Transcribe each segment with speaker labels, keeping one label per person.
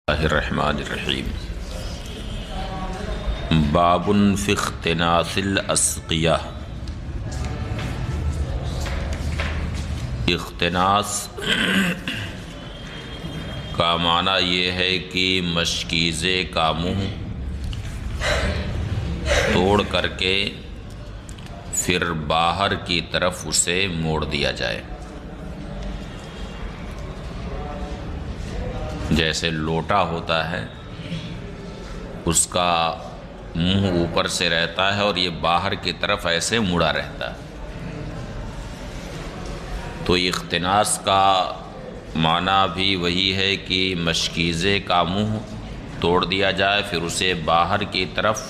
Speaker 1: اللہ الرحمن الرحیم۔ باب فی اختناس الاسقیہ۔ اختناس کا معنی یہ ہے کہ مشکیزے کا منہ توڑ کر کے پھر باہر کی طرف اسے موڑ دیا جائے، جیسے لوٹا ہوتا ہے اس کا منہ اوپر سے رہتا ہے اور یہ باہر کی طرف ایسے مڑا رہتا ہے، تو اختناس کا معنی بھی وہی ہے کہ مشکیزے کا منہ توڑ دیا جائے پھر اسے باہر کی طرف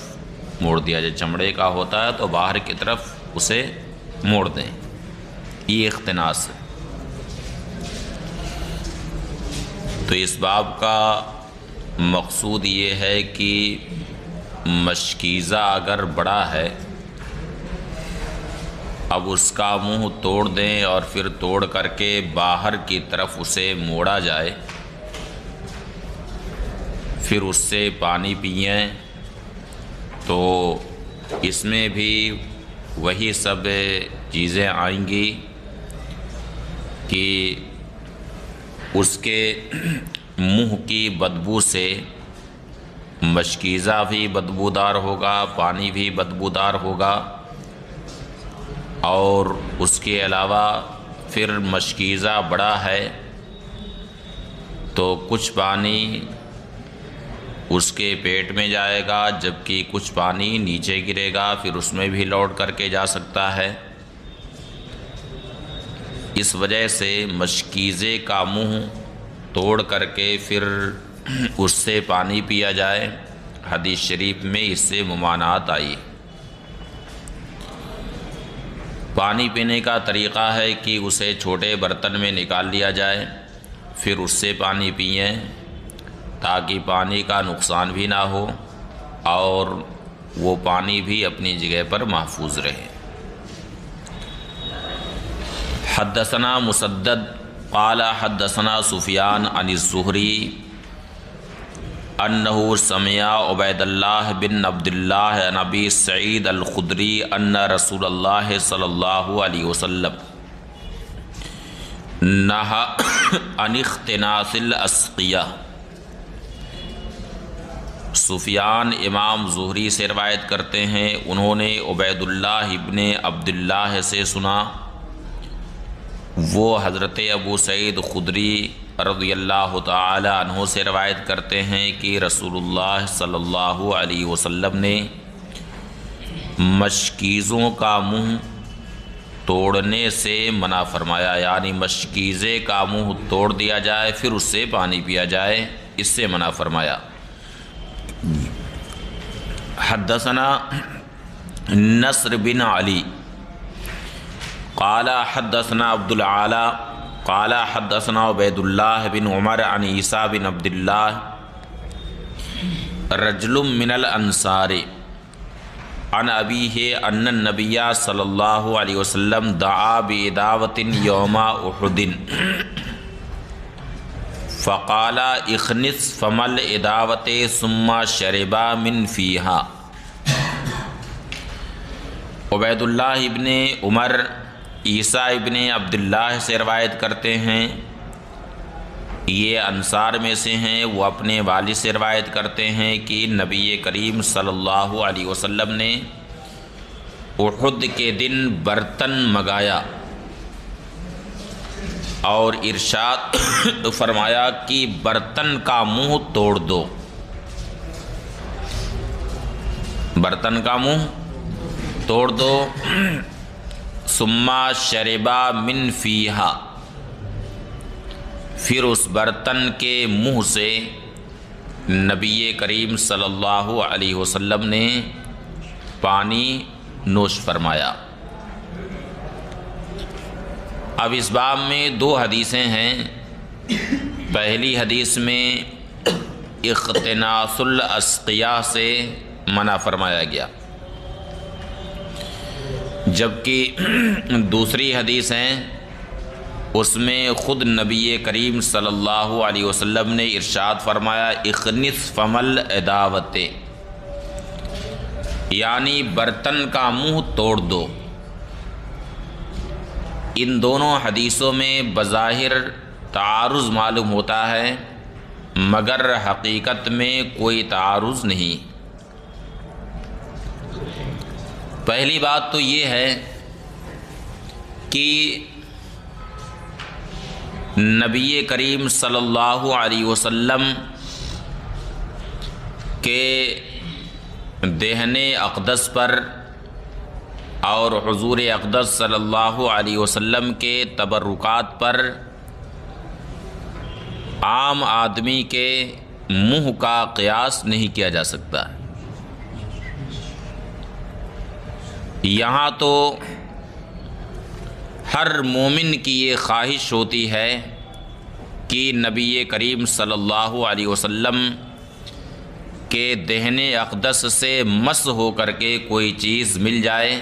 Speaker 1: موڑ دیا جائے۔ چمڑے کا ہوتا ہے تو باہر کی طرف اسے موڑ دیں، یہ اختناس ہے۔ تو اس باب کا مقصود یہ ہے کہ مشکیزہ اگر بڑا ہے، اب اس کا منہ توڑ دیں اور پھر توڑ کر کے باہر کی طرف اسے موڑا جائے، پھر اس سے پانی پئیں، تو اس میں بھی وہی سب چیزیں آئیں گی کہ اس کے منہ کی بدبو سے مشکیزہ بھی بدبودار ہوگا، پانی بھی بدبودار ہوگا، اور اس کے علاوہ پھر مشکیزہ بڑا ہے تو کچھ پانی اس کے پیٹ میں جائے گا جبکہ کچھ پانی نیچے گرے گا، پھر اس میں بھی لوٹ کر کے جا سکتا ہے۔ اس وجہ سے مشکیزے کا منہ توڑ کر کے پھر اس سے پانی پیا جائے، حدیث شریف میں اس سے ممانعت آئی۔ پانی پینے کا طریقہ ہے کہ اسے چھوٹے برتن میں نکال لیا جائے، پھر اس سے پانی پئیں تاکہ پانی کا نقصان بھی نہ ہو اور وہ پانی بھی اپنی جگہ پر محفوظ رہے۔ حدثنا مسدد قال حدثنا سفیان عن الزہری انہ سمع عبید اللہ بن عبد اللہ عن ابی سعید الخدری ان رسول اللہ صلی اللہ علیہ وسلم نہا عن اختناس الاسقیہ۔ سفیان امام زہری سے روایت کرتے ہیں، انہوں نے عبید اللہ ابن عبد اللہ سے سنا، وہ حضرت ابو سعید خدری رضی اللہ تعالی عنہ سے روایت کرتے ہیں کہ رسول اللہ صلی اللہ علیہ وسلم نے مشکیزوں کا منہ توڑنے سے منع فرمایا، یعنی مشکیزے کا منہ توڑ دیا جائے پھر اس سے پانی پیا جائے، اس سے منع فرمایا۔ حدثنا نصر بن علی قال حدثنا عبد العالی قال حدثنا عبید اللہ بن عمر عن عیسیٰ بن عبد اللہ رجل من الانصار عن ابیہ ان النبی صلی اللہ علیہ وسلم دعا بإداوۃ یوم احد فقال اخنس فمل اداوۃ ثم شربا من فیہا۔ عبید اللہ ابن عمر عیسیٰ ابن عبداللہ سے روایت کرتے ہیں، یہ انصار میں سے ہیں، وہ اپنے والد سے روایت کرتے ہیں کہ نبی کریم صلی اللہ علیہ وسلم نے احد کے دن برتن منگایا اور ارشاد فرمایا کہ برتن کا منہ توڑ دو، برتن کا منہ توڑ دو، ثم شربا من فیہا، پھر اس برتن کے منہ سے نبی کریم صلی اللہ علیہ وسلم نے پانی نوش فرمایا۔ اب اس باب میں دو حدیثیں ہیں۔ پہلی حدیث میں اختناس الاسقیہ سے منع فرمایا گیا، جبکہ دوسری حدیث ہیں اس میں خود نبی کریم صلی اللہ علیہ وسلم نے ارشاد فرمایا اخنس فمل اداوت، یعنی برتن کا منہ توڑ دو۔ ان دونوں حدیثوں میں بظاہر تعارض معلوم ہوتا ہے، مگر حقیقت میں کوئی تعارض نہیں۔ پہلی بات تو یہ ہے کہ نبی کریم صلی اللہ علیہ وسلم کے دہن اقدس پر اور حضور اقدس صلی اللہ علیہ وسلم کے تبرکات پر عام آدمی کے منہ کا قیاس نہیں کیا جا سکتا۔ یہاں تو ہر مومن کی یہ خواہش ہوتی ہے کہ نبی کریم صلی اللہ علیہ وسلم کے دہن اقدس سے مس ہو کر کے کوئی چیز مل جائے،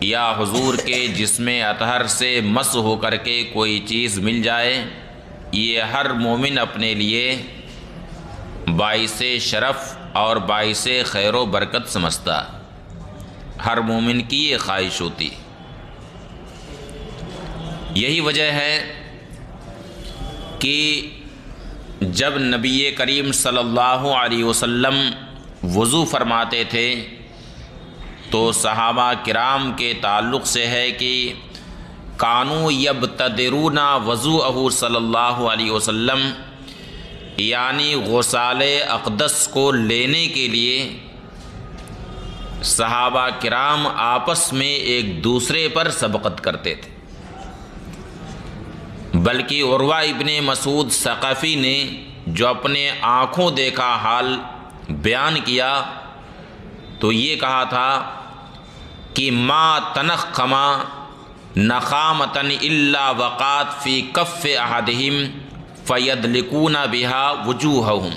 Speaker 1: یا حضور کے جسم اطہر سے مس ہو کر کے کوئی چیز مل جائے۔ یہ ہر مومن اپنے لیے باعث شرف اور باعث خیر و برکت سمجھتا، ہر مومن کی یہ خواہش ہوتی۔ یہی وجہ ہے کہ جب نبی کریم صلی اللہ علیہ وسلم وضو فرماتے تھے تو صحابہ کرام کے تعلق سے ہے کہ کانوا یبتدرون وضوءہ صلی اللہ علیہ وسلم، یعنی غسال اقدس کو لینے کے لیے صحابہ کرام آپس میں ایک دوسرے پر سبقت کرتے تھے۔ بلکہ عروہ ابن مسعود ثقفی نے جو اپنے آنکھوں دیکھا حال بیان کیا تو یہ کہا تھا کہ ما تنخما نخامتن الا وقات فی کف احدہم فیدلکون بہا وجوہہم،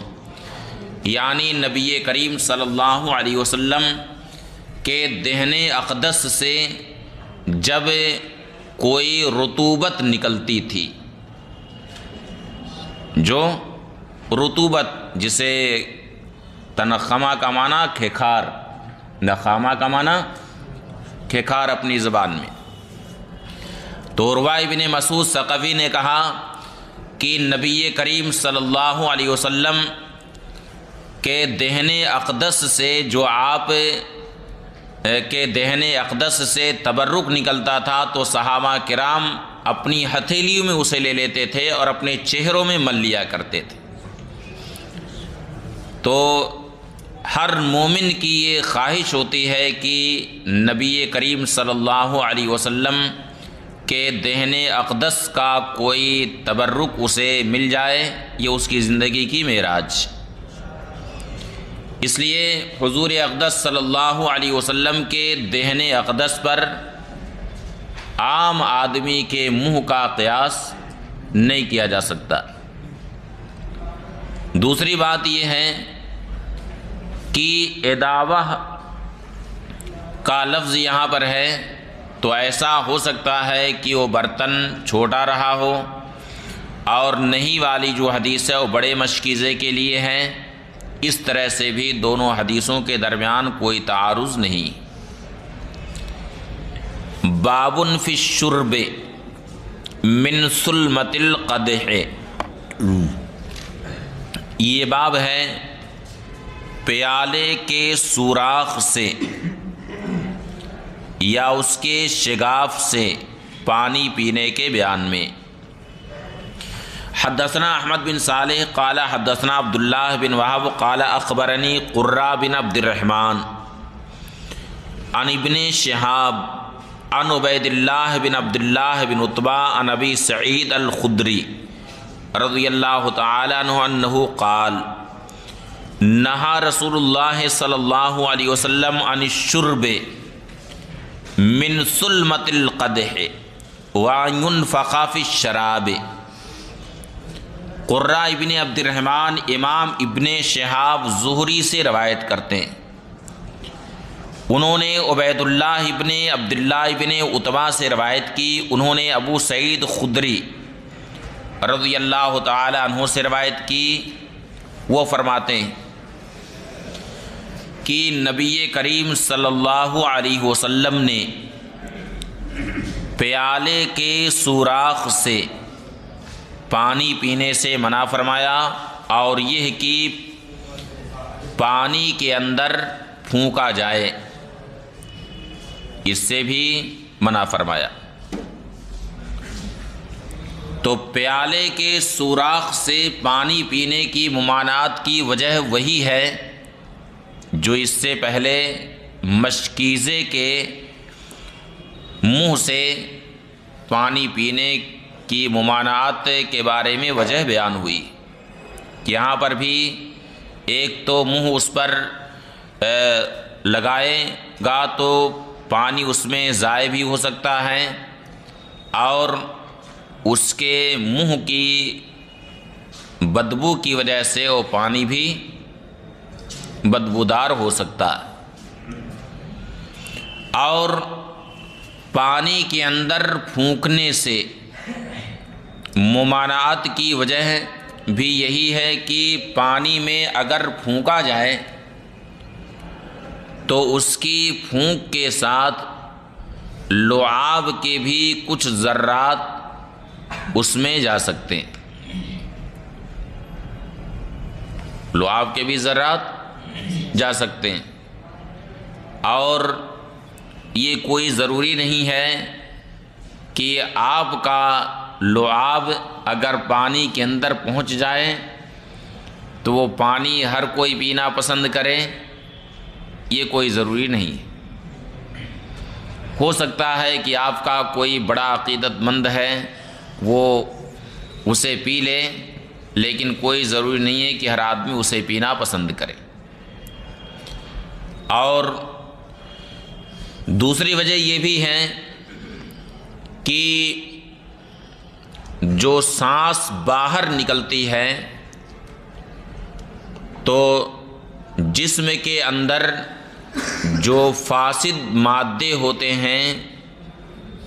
Speaker 1: یعنی نبی کریم صلی اللہ علیہ وسلم کے دہن اقدس سے جب کوئی رطوبت نکلتی تھی، جو رطوبت جسے تنخمہ کا معنی کھکھار، نخامہ کا معنی کھکھار اپنی زبان میں، تو عروہ ابن مسعود ثقفی نے کہا کہ نبی کریم صلی اللہ علیہ وسلم کے دہن اقدس سے جو آپ کے دہن اقدس سے تبرک نکلتا تھا تو صحابہ کرام اپنی ہتھیلیوں میں اسے لے لیتے تھے اور اپنے چہروں میں مل لیا کرتے تھے۔ تو ہر مومن کی یہ خواہش ہوتی ہے کہ نبی کریم صلی اللہ علیہ وسلم کے دہن اقدس کا کوئی تبرک اسے مل جائے، یہ اس کی زندگی کی معراج۔ اس لیے حضور اقدس صلی اللہ علیہ وسلم کے دہن اقدس پر عام آدمی کے منہ کا قیاس نہیں کیا جا سکتا۔ دوسری بات یہ ہے کہ اداوہ کا لفظ یہاں پر ہے تو ایسا ہو سکتا ہے کہ وہ برتن چھوٹا رہا ہو، اور نہیں والی جو حدیث ہے وہ بڑے مشکیزے کے لیے ہے۔ اس طرح سے بھی دونوں حدیثوں کے درمیان کوئی تعارض نہیں۔ باب فی الشرب من سلمۃ القدح، یہ باب ہے پیالے کے سوراخ سے یا اس کے شگاف سے پانی پینے کے بیان میں۔ حدثنا احمد بن صالح قال حدثنا عبداللہ بن وہب قال اخبرنی قرہ بن عبد الرحمن عن ابن شہاب عن عبید اللہ بن عبداللہ بن عتبہ عن ابی سعید الخدری رضی اللہ تعالی عنہ انہ قال نہا رسول اللہ صلی اللہ علیہ وسلم عن الشرب من سلمۃ القدح وان ينفخ فی الشراب۔ قرہ ابن عبد الرحمن امام ابن شہاب زہری سے روایت کرتے ہیں، انہوں نے عبید اللہ ابن عبداللہ ابن عتبہ سے روایت کی، انہوں نے ابو سعید خدری رضی اللہ تعالی عنہ سے روایت کی، وہ فرماتے ہیں کہ نبی کریم صلی اللہ علیہ وسلم نے پیالے کے سوراخ سے پانی پینے سے منع فرمایا، اور یہ کہ پانی کے اندر پھونکا جائے، اس سے بھی منع فرمایا۔ تو پیالے کے سوراخ سے پانی پینے کی ممانعت کی وجہ وہی ہے جو اس سے پہلے مشکیزے کے منہ سے پانی پینے کی ممانعت کے بارے میں وجہ بیان ہوئی۔ یہاں پر بھی ایک تو منہ اس پر لگائے گا تو پانی اس میں ضائع بھی ہو سکتا ہے، اور اس کے منہ کی بدبو کی وجہ سے وہ پانی بھی بدبودار ہو سکتا ہے، اور پانی کے اندر پھونکنے سے ممانعت کی وجہ بھی یہی ہے کہ پانی میں اگر پھونکا جائے تو اس کی پھونک کے ساتھ لعاب کے بھی کچھ ذرات اس میں جا سکتے ہیں، لعاب کے بھی ذرات جا سکتے ہیں، اور یہ کوئی ضروری نہیں ہے کہ آپ کا لعاب اگر پانی کے اندر پہنچ جائے تو وہ پانی ہر کوئی پینا پسند کرے، یہ کوئی ضروری نہیں۔ ہو سکتا ہے کہ آپ کا کوئی بڑا عقیدت مند ہے وہ اسے پی لے، لیکن کوئی ضروری نہیں ہے کہ ہر آدمی اسے پینا پسند کرے۔ اور دوسری وجہ یہ بھی ہے کہ جو سانس باہر نکلتی ہے تو جسم کے اندر جو فاسد مادے ہوتے ہیں،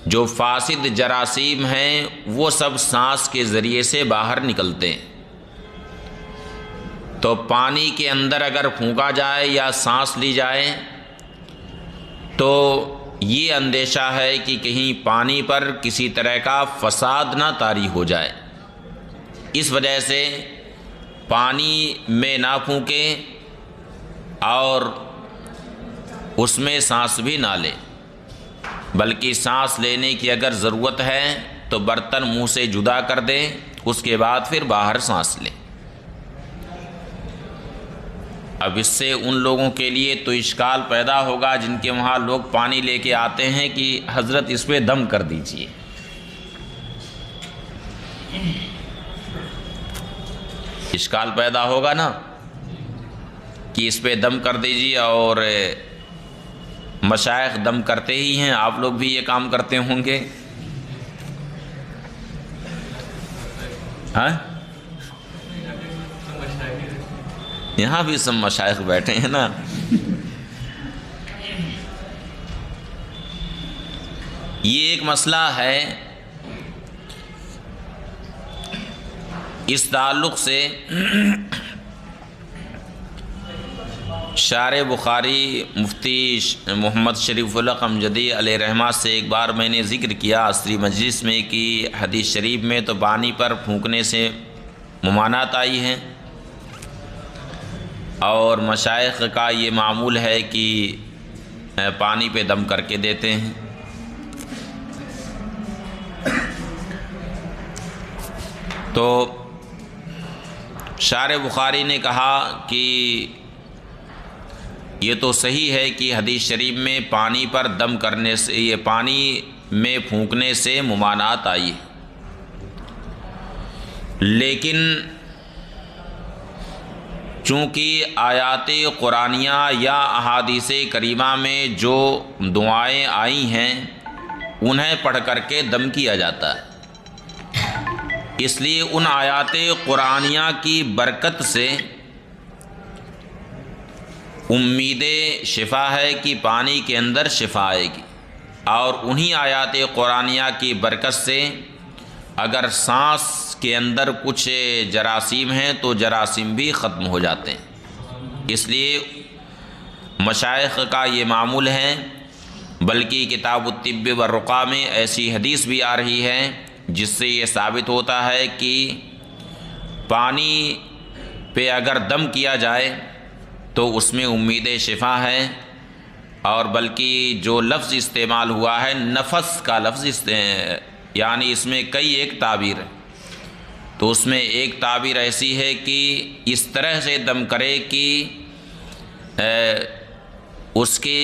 Speaker 1: جو فاسد جراثیم ہیں، وہ سب سانس کے ذریعے سے باہر نکلتے ہیں۔ تو پانی کے اندر اگر پھونکا جائے یا سانس لی جائے تو یہ اندیشہ ہے کہ کہیں پانی پر کسی طرح کا فساد نہ طاری ہو جائے، اس وجہ سے پانی میں نہ پھونکے اور اس میں سانس بھی نہ لے، بلکہ سانس لینے کی اگر ضرورت ہے تو برتن منہ سے جدا کر دے، اس کے بعد پھر باہر سانس لے۔ اب اس سے ان لوگوں کے لیے تو اشکال پیدا ہوگا جن کے وہاں لوگ پانی لے کے آتے ہیں کہ حضرت اس پہ دم کر دیجئے۔ اشکال پیدا ہوگا نا کہ اس پہ دم کر دیجئے، اور مشائخ دم کرتے ہی ہیں، آپ لوگ بھی یہ کام کرتے ہوں گے۔ ہاں، یہاں بھی سب مشائخ بیٹھے ہیں نا۔ یہ ایک مسئلہ ہے، اس تعلق سے شارح بخاری مفتی محمد شریف الحق امجدی علیہ رحمہ سے ایک بار میں نے ذکر کیا عصری مجلس میں کہ حدیث شریف میں تو پانی پر پھونکنے سے ممانعت آئی ہے، اور مشائخ کا یہ معمول ہے کہ پانی پہ دم کر کے دیتے ہیں۔ تو شارح بخاری نے کہا کہ یہ تو صحیح ہے کہ حدیث شریف میں پانی پر دم کرنے سے، یہ پانی میں پھونکنے سے ممانعت آئی ہے، لیکن چونکہ آیات قرآنیہ یا احادیث کریمہ میں جو دعائیں آئی ہیں انہیں پڑھ کر کے دم کیا جاتا ہے، اس لیے ان آیات قرآنیہ کی برکت سے امید شفا ہے کہ پانی کے اندر شفا آئے گی، اور انہی آیات قرآنیہ کی برکت سے اگر سانس کے اندر کچھ جراثیم ہیں تو جراثیم بھی ختم ہو جاتے ہیں۔ اس لیے مشائخ کا یہ معمول ہے، بلکہ کتاب الطب والرقیٰ میں ایسی حدیث بھی آ رہی ہے جس سے یہ ثابت ہوتا ہے کہ پانی پہ اگر دم کیا جائے تو اس میں امید شفا ہے، اور بلکہ جو لفظ استعمال ہوا ہے نفس کا لفظ یعنی اس میں کئی ایک تعبیر ہے، تو اس میں ایک تعبیر ایسی ہے کہ اس طرح سے دم کرے کہ اس کے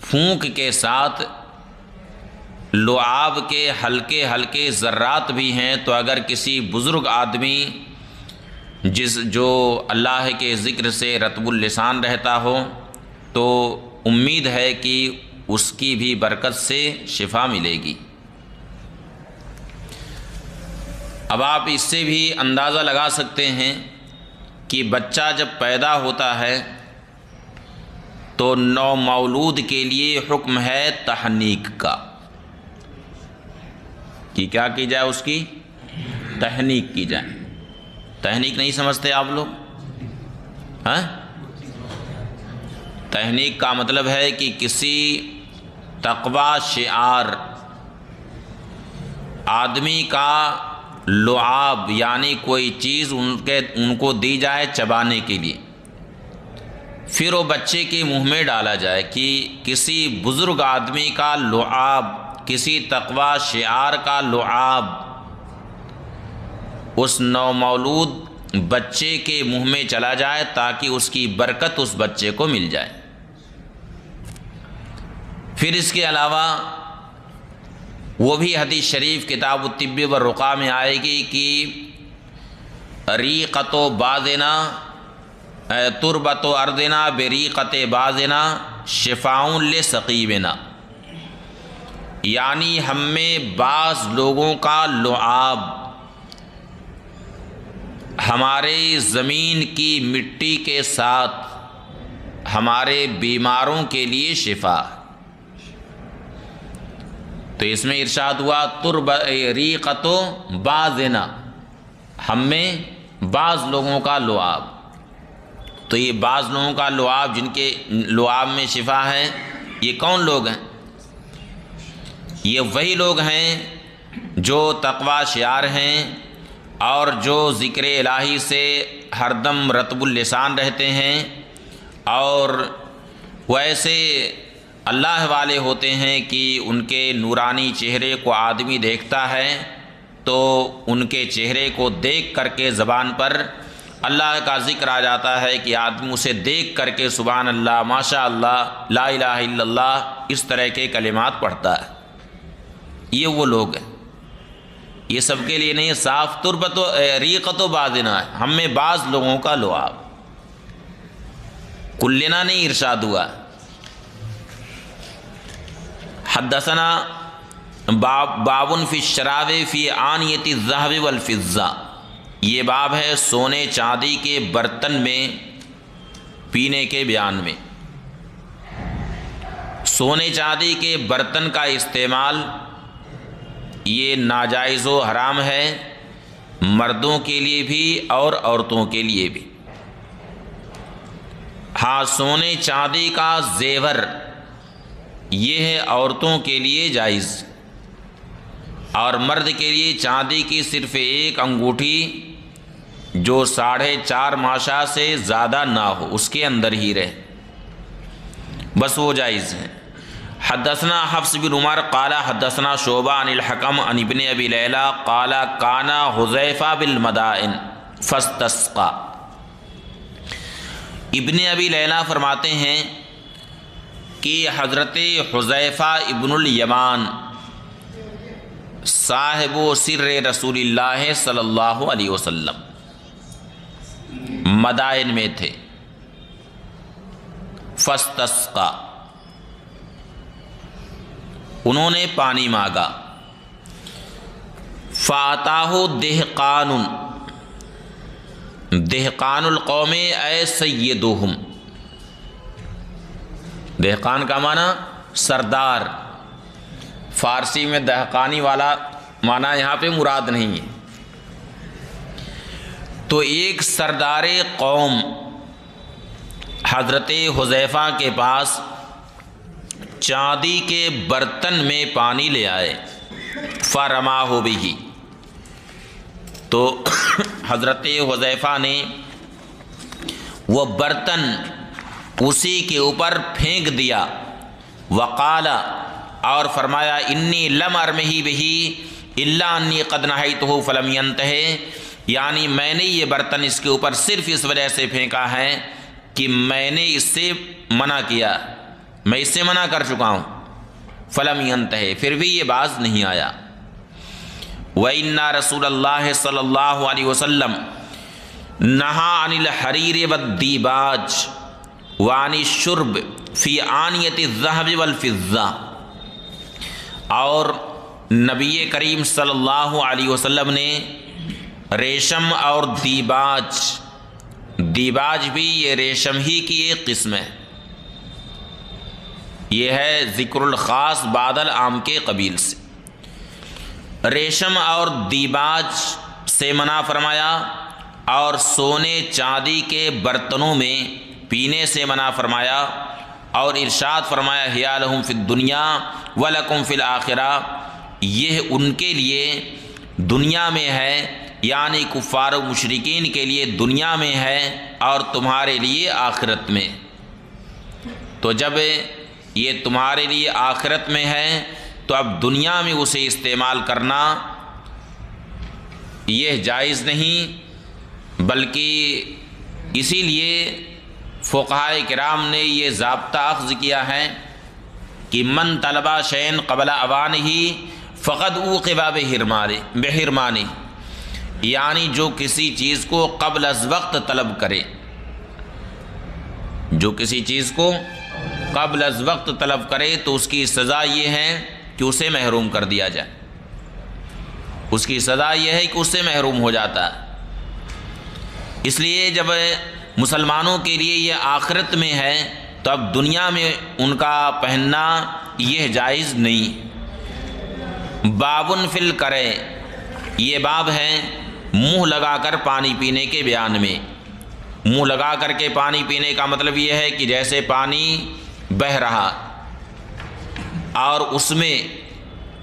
Speaker 1: پھونک کے ساتھ لعاب کے ہلکے ہلکے ذرات بھی ہیں، تو اگر کسی بزرگ آدمی جو اللہ کے ذکر سے رطب اللسان رہتا ہو تو امید ہے کہ اس کی بھی برکت سے شفا ملے گی۔ اب آپ اس سے بھی اندازہ لگا سکتے ہیں کہ بچہ جب پیدا ہوتا ہے تو نو مولود کے لیے حکم ہے تحنیک کا، کہ کیا کی جائے، اس کی تحنیک کی جائے۔ تحنیک نہیں سمجھتے آپ لوگ؟ ہاں، تحنیک کا مطلب ہے کہ کسی تقوی شعار آدمی کا لعاب یعنی کوئی چیز ان کو دی جائے چبانے کے لیے، پھر وہ بچے کے منہ میں ڈالا جائے، کہ کسی بزرگ آدمی کا لعاب، کسی تقوی شعار کا لعاب اس نومولود بچے کے منہ میں چلا جائے تاکہ اس کی برکت اس بچے کو مل جائے۔ پھر اس کے علاوہ وہ بھی حدیث شریف کتاب الطب والرقیٰ میں آئے گی کہ ریقت بعضنا تربت ارضنا بریقت بعضنا شفاء لسقیمنا، یعنی ہم میں بعض لوگوں کا لعاب ہمارے زمین کی مٹی کے ساتھ ہمارے بیماروں کے لیے شفا۔ تو اس میں ارشاد ہوا ریقت بعضنا، ہم میں بعض لوگوں کا لعاب۔ تو یہ بعض لوگوں کا لعاب، جن کے لعاب میں شفا ہے، یہ کون لوگ ہیں؟ یہ وہی لوگ ہیں جو تقوی شعار ہیں اور جو ذکر الہی سے ہر دم رطب اللسان رہتے ہیں، اور وہ ایسے اللہ والے ہوتے ہیں کہ ان کے نورانی چہرے کو آدمی دیکھتا ہے تو ان کے چہرے کو دیکھ کر کے زبان پر اللہ کا ذکر آ جاتا ہے کہ آدمی اسے دیکھ کر کے سبحان اللہ، ماشاء اللہ، لا الہ الا اللہ، اس طرح کے کلمات پڑھتا ہے۔ یہ وہ لوگ ہیں، یہ سب کے لیے نہیں، صاف تربت و ریقت و بعضنا ہے، ہم میں بعض لوگوں کا لعاب، کلنا نہیں ارشاد ہوا۔ حدثنا باب فی الشراب فی آنیۃ الذہب والفضہ، یہ باب ہے سونے چاندی کے برتن میں پینے کے بیان میں۔ سونے چاندی کے برتن کا استعمال یہ ناجائز و حرام ہے، مردوں کے لیے بھی اور عورتوں کے لیے بھی۔ ہاں، سونے چاندی کا زیور یہ ہے عورتوں کے لیے جائز، اور مرد کے لیے چاندی کی صرف ایک انگوٹھی جو 4.5 ماشا سے زیادہ نہ ہو، اس کے اندر ہی رہے، بس وہ جائز ہے۔ حدثنا حفص بن عمر قال حدثنا شعبہ عن الحکم عن ابن ابی لیلہ قال کان حذیفہ بالمدائن فاستسقى۔ ابن ابی لیلہ فرماتے ہیں کہ حضرت حذیفہ ابن الیمان صاحب و سر رسول اللہ صلی اللہ علیہ وسلم مدائن میں تھے۔ فاستسقى، انہوں نے پانی مانگا۔ فاتاہ دہقان، دہقان القوم اے سیدہم، دہقان کا معنی سردار، فارسی میں دہقانی والا معنی یہاں پہ مراد نہیں ہے۔ تو ایک سردار قوم حضرت حذیفہ کے پاس چاندی کے برتن میں پانی لے آئے، فرماہ بہ، تو حضرت حذیفہ نے وہ برتن اسی کے اوپر پھینک دیا، وقال، اور فرمایا انی لم ارمہ بہ الا انی قد نہیتہ فلم ینتہ، یعنی میں نے یہ برتن اس کے اوپر صرف اس وجہ سے پھینکا ہے کہ میں نے اس سے منع کیا، میں اس سے منع کر چکا ہوں، فلم ینتہ، پھر بھی یہ باز نہیں آیا۔ وَإِنَّ رَسُولَ اللَّهِ صلی اللہ علیہ وسلم نہا عن الحریر والدیباج وعن الشرب فی آنیت الذہب والفضہ، اور نبی کریم صلی اللہ علیہ وسلم نے ریشم اور دیباج، دیباج بھی یہ ریشم ہی کی ایک قسم ہے، یہ ہے ذکر الخاص بعد العام کے قبیل سے، ریشم اور دیباج سے منع فرمایا، اور سونے چاندی کے برتنوں میں پینے سے منع فرمایا، اور ارشاد فرمایا ہیا لہم فی الدنیا ولکم فی الآخرہ، یہ ان کے لیے دنیا میں ہے، یعنی کفار و مشرکین کے لیے دنیا میں ہے اور تمہارے لیے آخرت میں۔ تو جب یہ تمہارے لیے آخرت میں ہے تو اب دنیا میں اسے استعمال کرنا یہ جائز نہیں، بلکہ اسی لیے فقہائے کرام نے یہ ضابطہ اخذ کیا ہے کہ من طلبہ شین قبل اوانہ فقد عوقب بحرمانہ، یعنی جو کسی چیز کو قبل از وقت طلب کرے، جو کسی چیز کو قبل از وقت طلب کرے تو اس کی سزا یہ ہے کہ اسے محروم کر دیا جائے، اس کی سزا یہ ہے کہ اس سے محروم ہو جاتا ہے۔ اس لیے جب مسلمانوں کے لیے یہ آخرت میں ہے تو اب دنیا میں ان کا پہننا یہ جائز نہیں۔ بابن فی القرع، یہ باب ہے منہ لگا کر پانی پینے کے بیان میں۔ منہ لگا کر کے پانی پینے کا مطلب یہ ہے کہ جیسے پانی بہہ رہا اور اس میں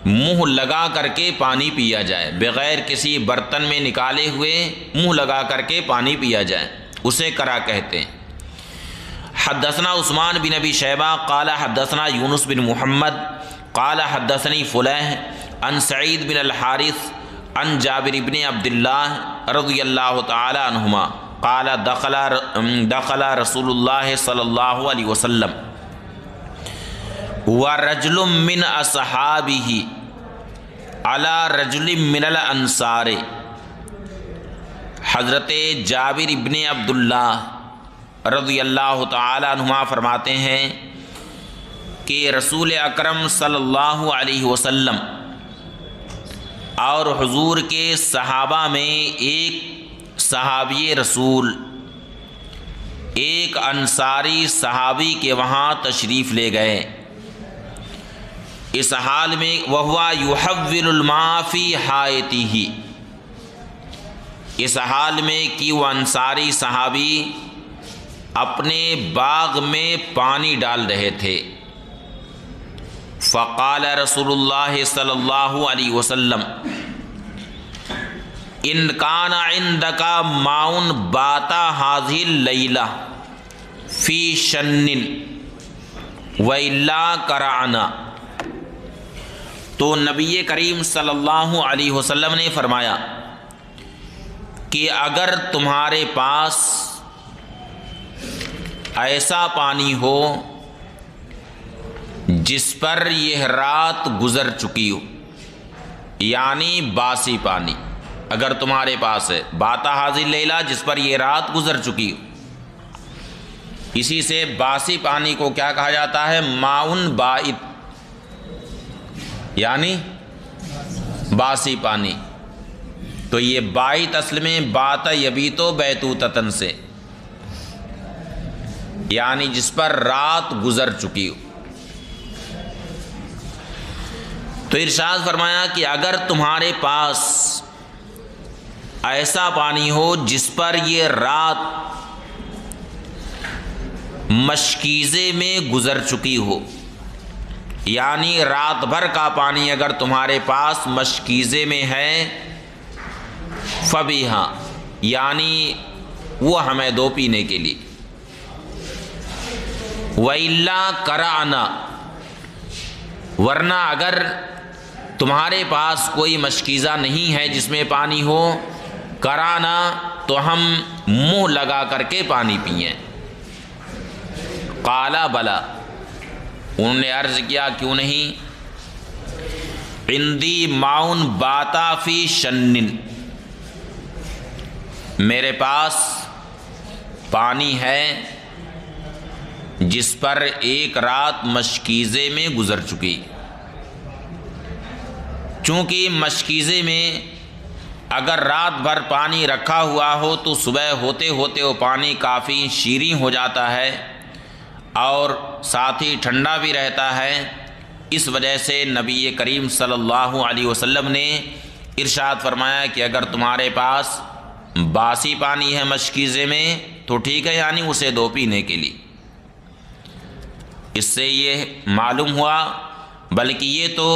Speaker 1: منہ لگا کر کے پانی پیا جائے، بغیر کسی برتن میں نکالے ہوئے منہ لگا کر کے پانی پیا جائے، اسے کرا کہتے ہیں۔ حدثنا عثمان بن ابی شیبہ قال حدثنا یونس بن محمد قال حدثنی فلیح عن سعید بن الحارث عن جابر بن عبداللہ رضی اللہ تعالی عنہما قال دخل رسول اللہ صلی اللہ علیہ وسلم ورجل من اصحابہ علی رجل من الانصار۔ حضرت جابر بن عبداللہ رضی اللہ تعالی عنہما فرماتے ہیں کہ رسول اکرم صلی اللہ علیہ وسلم اور حضور کے صحابہ میں ایک صحابی رسول، ایک انصاری صحابی کے وہاں تشریف لے گئے، اس حال میں وَهُوَ يُحَوِّلُ الْمَاءَ فِي حَائِطِهِ، اس حال میں کہ وہ انصاری صحابی اپنے باغ میں پانی ڈال رہے تھے۔ فقال رسول اللہ صلی اللہ علیہ وسلم ان کان عندک ماء بات هذه اللیلہ فی شن وإلا کرعنا، تو نبی کریم صلی اللہ علیہ وسلم نے فرمایا کہ اگر تمہارے پاس ایسا پانی ہو جس پر یہ رات گزر چکی ہو، یعنی باسی پانی اگر تمہارے پاس ہے، باتا حاضر لیلہ جس پر یہ رات گزر چکی ہو، اسی سے باسی پانی کو کیا کہا جاتا ہے؟ ماؤن بائت، یعنی باسی پانی۔ تو یہ بائت اصل میں بات یبیتو بیتوتتن سے، یعنی جس پر رات گزر چکی ہو۔ تو ارشاد فرمایا کہ اگر تمہارے پاس ایسا پانی ہو جس پر یہ رات مشکیزے میں گزر چکی ہو، یعنی رات بھر کا پانی اگر تمہارے پاس مشکیزے میں ہے، فبیہا، یعنی وہ ہمیں دو پینے کے لیے، وَإِلَّا قَرَعْنَا، ورنہ اگر تمہارے پاس کوئی مشکیزہ نہیں ہے جس میں پانی ہو، قَرَعْنَا، تو ہم منہ لگا کر کے پانی پئیں۔ قال بلا، انہوں نے عرض کیا کیوں نہیں، عندی ماؤن باتا فی شنن، میرے پاس پانی ہے جس پر ایک رات مشکیزے میں گزر چکی۔ چونکہ مشکیزے میں اگر رات بھر پانی رکھا ہوا ہو تو صبح ہوتے ہوتے وہ پانی کافی شیریں ہو جاتا ہے اور ساتھ ہی ٹھنڈا بھی رہتا ہے۔ اس وجہ سے نبی کریم صلی اللہ علیہ وسلم نے ارشاد فرمایا کہ اگر تمہارے پاس باسی پانی ہے مشکیزے میں تو ٹھیک ہے، یعنی اسے دو پینے کے لیے۔ اس سے یہ معلوم ہوا، بلکہ یہ تو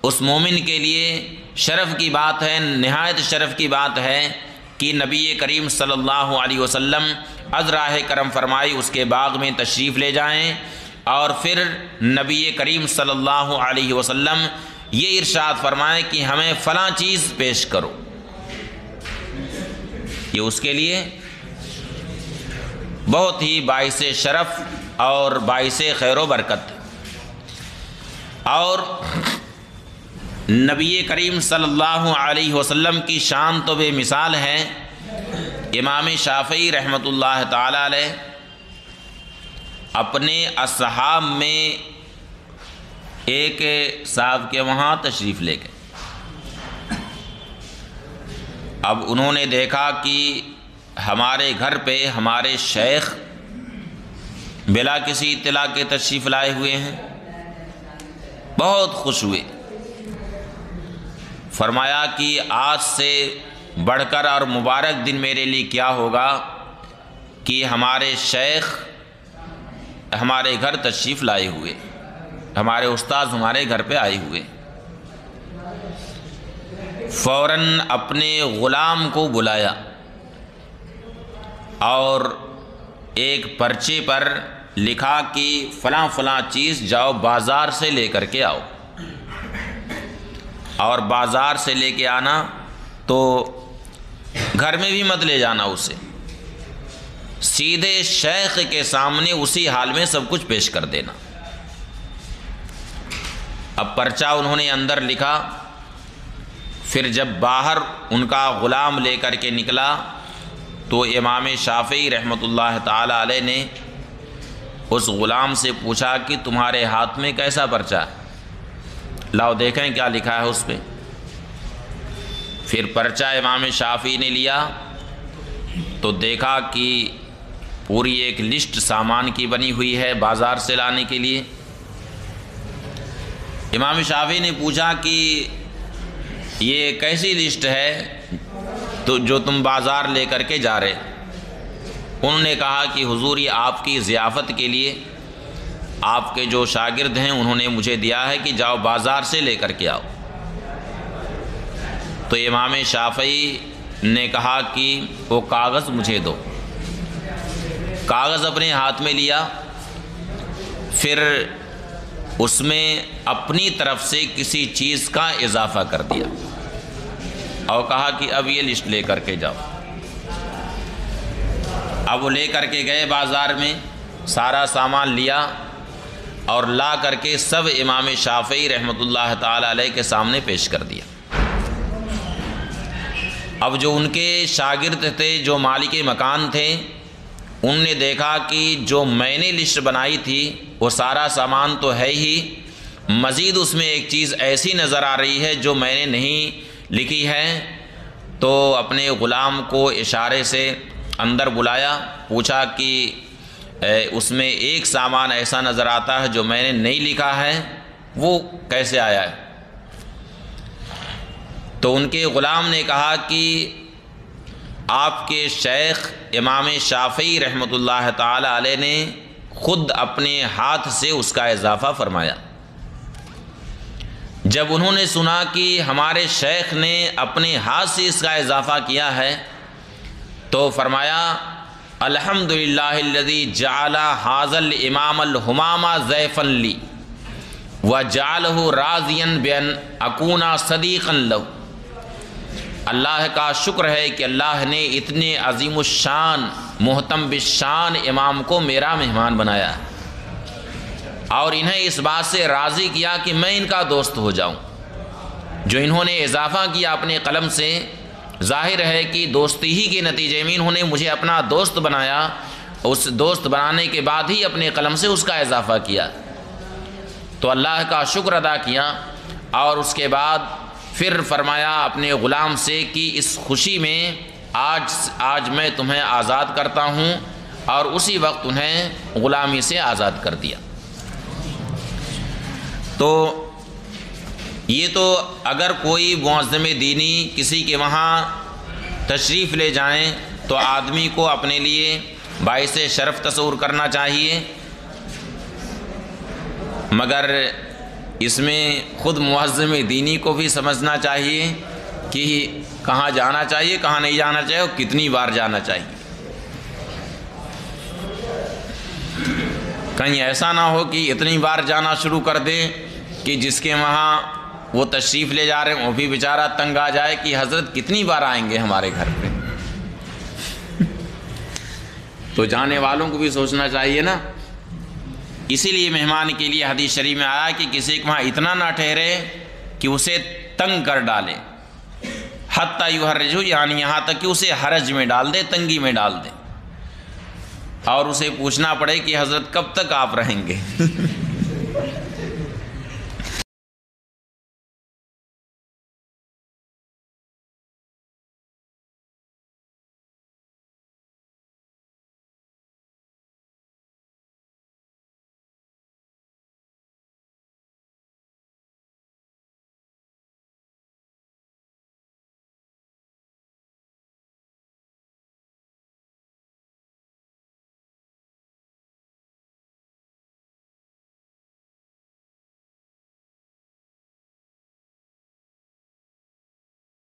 Speaker 1: اس مومن کے لیے شرف کی بات ہے، نہایت شرف کی بات ہے کہ نبی کریم صلی اللہ علیہ وسلم از راہ کرم فرمائی اس کے باغ میں تشریف لے جائیں اور پھر نبی کریم صلی اللہ علیہ وسلم یہ ارشاد فرمائیں کہ ہمیں فلاں چیز پیش کرو۔ یہ اس کے لیے بہت ہی باعث شرف اور باعث خیر و برکت ہے۔ اور نبی کریم صلی اللہ علیہ وسلم کی شان تو بے مثال ہے۔ امام شافعی رحمۃ اللہ تعالی علیہ اپنے اصحاب میں ایک صاحب کے وہاں تشریف لے گئے۔ اب انہوں نے دیکھا کہ ہمارے گھر پہ ہمارے شیخ بلا کسی اطلاع کے تشریف لائے ہوئے ہیں، بہت خوش ہوئے۔ فرمایا کہ آج سے بڑھ کر اور مبارک دن میرے لیے کیا ہوگا کہ ہمارے شیخ ہمارے گھر تشریف لائے ہوئے، ہمارے استاذ ہمارے گھر پہ آئے ہوئے۔ فوراً اپنے غلام کو بلایا اور ایک پرچے پر لکھا کہ فلاں فلاں چیز جاؤ بازار سے لے کر کے آؤ، اور بازار سے لے کے آنا تو گھر میں بھی مت لے جانا، اسے سیدھے شیخ کے سامنے اسی حال میں سب کچھ پیش کر دینا۔ اب پرچہ انہوں نے اندر لکھا، پھر جب باہر ان کا غلام لے کر کے نکلا تو امام شافعی رحمۃ اللہ تعالی علیہ نے اس غلام سے پوچھا کہ تمہارے ہاتھ میں کیسا پرچہ ہے، لاؤ دیکھیں کیا لکھا ہے اس پہ۔ پھر پرچہ امام شافعی نے لیا تو دیکھا کہ پوری ایک لسٹ سامان کی بنی ہوئی ہے بازار سے لانے کے لیے۔ امام شافعی نے پوچھا کہ یہ کیسی لسٹ ہے تو جو تم بازار لے کر کے جا رہے؟ انہوں نے کہا کہ حضور یہ آپ کی ضیافت کے لیے آپ کے جو شاگرد ہیں انہوں نے مجھے دیا ہے کہ جاؤ بازار سے لے کر کے آؤ۔ تو امام شافعی نے کہا کہ وہ کاغذ مجھے دو۔ کاغذ اپنے ہاتھ میں لیا، پھر اس میں اپنی طرف سے کسی چیز کا اضافہ کر دیا اور کہا کہ اب یہ لسٹ لے کر کے جاؤ۔ اب وہ لے کر کے گئے بازار میں، سارا سامان لیا اور لا کر کے سب امام شافعی رحمۃ اللہ تعالی علیہ کے سامنے پیش کر دیا۔ اب جو ان کے شاگرد تھے، جو مالک مکان تھے، ان نے دیکھا کہ جو میں نے لسٹ بنائی تھی وہ سارا سامان تو ہے ہی، مزید اس میں ایک چیز ایسی نظر آ رہی ہے جو میں نے نہیں لکھی ہے۔ تو اپنے غلام کو اشارے سے اندر بلایا، پوچھا کہ اس میں ایک سامان ایسا نظر آتا ہے جو میں نے نہیں لکھا ہے، وہ کیسے آیا ہے؟ تو ان کے غلام نے کہا کہ آپ کے شیخ امام شافعی رحمۃ اللہ تعالی علیہ نے خود اپنے ہاتھ سے اس کا اضافہ فرمایا۔ جب انہوں نے سنا کہ ہمارے شیخ نے اپنے ہاتھ سے اس کا اضافہ کیا ہے تو فرمایا الحمدللہ الذی جعل ھذا الامام الہمام ضیفا لی وجعلہ راضیا بان اکون صدیقا لہ۔ اللہ کا شکر ہے کہ اللہ نے اتنے عظیم الشان محتم بالشان امام کو میرا مہمان بنایا اور انہیں اس بات سے راضی کیا کہ میں ان کا دوست ہو جاؤں۔ جو انہوں نے اضافہ کیا اپنے قلم سے، ظاہر ہے کہ دوستی ہی کے نتیجے میں انہوں نے مجھے اپنا دوست بنایا، اس دوست بنانے کے بعد ہی اپنے قلم سے اس کا اضافہ کیا۔ تو اللہ کا شکر ادا کیا اور اس کے بعد پھر فرمایا اپنے غلام سے کہ اس خوشی میں آج میں تمہیں آزاد کرتا ہوں، اور اسی وقت انہیں غلامی سے آزاد کر دیا۔ تو یہ تو اگر کوئی معظم دینی کسی کے وہاں تشریف لے جائیں تو آدمی کو اپنے لیے باعث شرف تصور کرنا چاہیے، مگر اس میں خود معظم دینی کو بھی سمجھنا چاہیے کہ کہاں جانا چاہیے، کہاں نہیں جانا چاہیے اور کتنی بار جانا چاہیے۔ کہیں ایسا نہ ہو کہ اتنی بار جانا شروع کر دے کہ جس کے وہاں وہ تشریف لے جا رہے ہیں وہ بھی بیچارہ تنگ آ جائے کہ حضرت کتنی بار آئیں گے ہمارے گھر پہ۔ تو جانے والوں کو بھی سوچنا چاہیے نا۔ اسی لیے مہمان کے لیے حدیث شریف میں آیا کہ کسی کے وہاں اتنا نہ ٹھہرے کہ اسے تنگ کر ڈالے، حتیٰ یحرجہ، یعنی یہاں تک کہ اسے حرج میں ڈال دے، تنگی میں ڈال دے، اور اسے پوچھنا پڑے کہ حضرت کب تک آپ رہیں گے۔